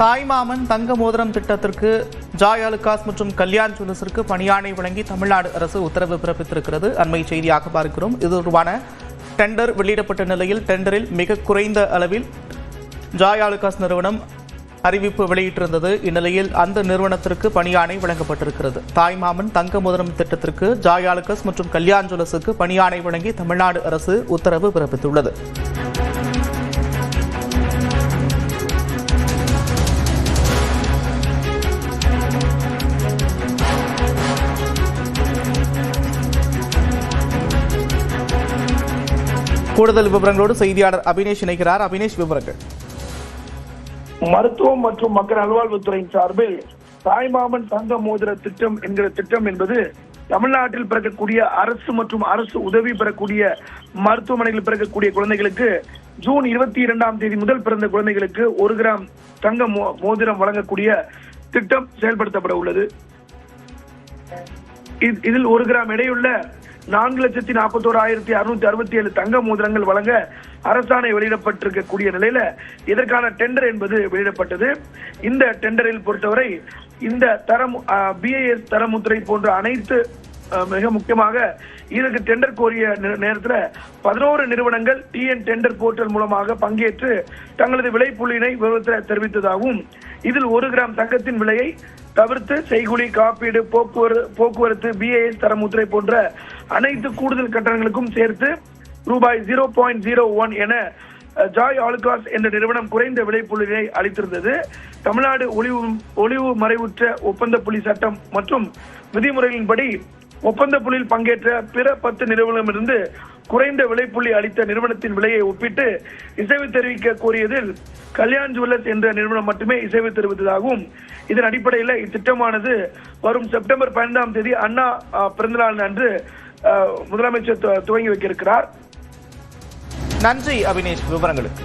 தாய்மாமன் தங்க மோதிரம் திட்டத்திற்கு ஜாய் ஆலுகாஸ் மற்றும் கல்யாண் ஜுவல்லர்ஸிற்கு பணியாணை வழங்கி தமிழ்நாடு அரசு உத்தரவு பிறப்பித்திருக்கிறது. அண்மை செய்தியாக பார்க்கிறோம். இது தொடர்பான டெண்டர் வெளியிடப்பட்ட நிலையில் டெண்டரில் மிக குறைந்த அளவில் ஜாய் ஆலுகாஸ் நிறுவனம் அறிவிப்பு வெளியிட்டிருந்தது. இந்நிலையில் அந்த நிறுவனத்திற்கு பணியாணை வழங்கப்பட்டிருக்கிறது. தாய்மாமன் தங்க மோதிரம் திட்டத்திற்கு ஜாய் ஆலுகாஸ் மற்றும் கல்யாண் ஜுவல்லர்ஸுக்கு பணியாணை வழங்கி தமிழ்நாடு அரசு உத்தரவு பிறப்பித்துள்ளது. கூடுதல் விவரங்களோடு செய்தியாளர் அபினேஷ் இணைக்கிறார். அபினேஷ், விவரங்கள். மருத்துவம் மற்றும் மக்கள் நல்வாழ்வுத்துறையின் சார்பில் தாய்மாமன் தங்க மோதிர திட்டம் என்கிற திட்டம் என்பது தமிழ்நாட்டில் பிறக்கக்கூடிய அரசு மற்றும் அரசு உதவி பெறக்கூடிய மருத்துவமனையில் பிறக்கக்கூடிய குழந்தைகளுக்கு ஜூன் 22 முதல் பிறந்த குழந்தைகளுக்கு 1 கிராம் தங்க மோதிரம் வழங்கக்கூடிய திட்டம் செயல்படுத்தப்பட உள்ளது. இதில் 1 கிராம் எடையுள்ள 4,41,667 தங்க மோதிரங்கள் வழங்க அரசாணை வெளியிடப்பட்டிருக்கக்கூடிய நிலையில இதற்கான டெண்டர் என்பது வெளியிடப்பட்டது. இந்த டெண்டரில் பொறுத்தவரை இந்த தரம் BIS தரமுத்திரை போன்ற அனைத்து மிக முக்கியமாக இதற்கு டெண்டர் கோரிய நேரத்தில் 11 நிறுவனங்கள் TN டெண்டர் போர்ட்டல் மூலமாக பங்கேற்று தங்களது விலை புள்ளியினை விவரத்தை தெரிவித்ததாகவும் இதில் 1 கிராம் தங்கத்தின் விலையை தவிர்த்து செய்குலி, காப்பீடு, போக்குவரத்து, BIS தரமுத்திரை போன்ற அனைத்து கூடுதல் கட்டணங்களுக்கும் சேர்த்து ரூபாய் 0.01 என ஜாய் ஆலுகாஸ் என்ற நிறுவனம் குறைந்த விலை புள்ளியை அளித்திருந்தது. தமிழ்நாடு ஒளிவு மறைவுற்ற ஒப்பந்த புள்ளி சட்டம் மற்றும் விதிமுறைகளின்படி ஒப்பந்த புள்ளியில் பங்கேற்ற பிற 10 நிறுவனமிருந்து குறைந்த விலைப்புள்ளி அளித்த நிறுவனத்தின் விலையை ஒப்பிட்டு இசைவு தெரிவிக்க கோரியதில் கல்யாண் ஜுவல்லர்ஸ் என்ற நிறுவனம் மட்டுமே இசைவு தெரிவித்ததாகவும் இதன் அடிப்படையில் இத்திட்டமானது வரும் செப்டம்பர் 15 அண்ணா பிறந்தநாள் அன்று முதலமைச்சர் துவங்கி வைக்க இருக்கிறார். நன்றி அபினேஷ், விவரங்களுக்கு.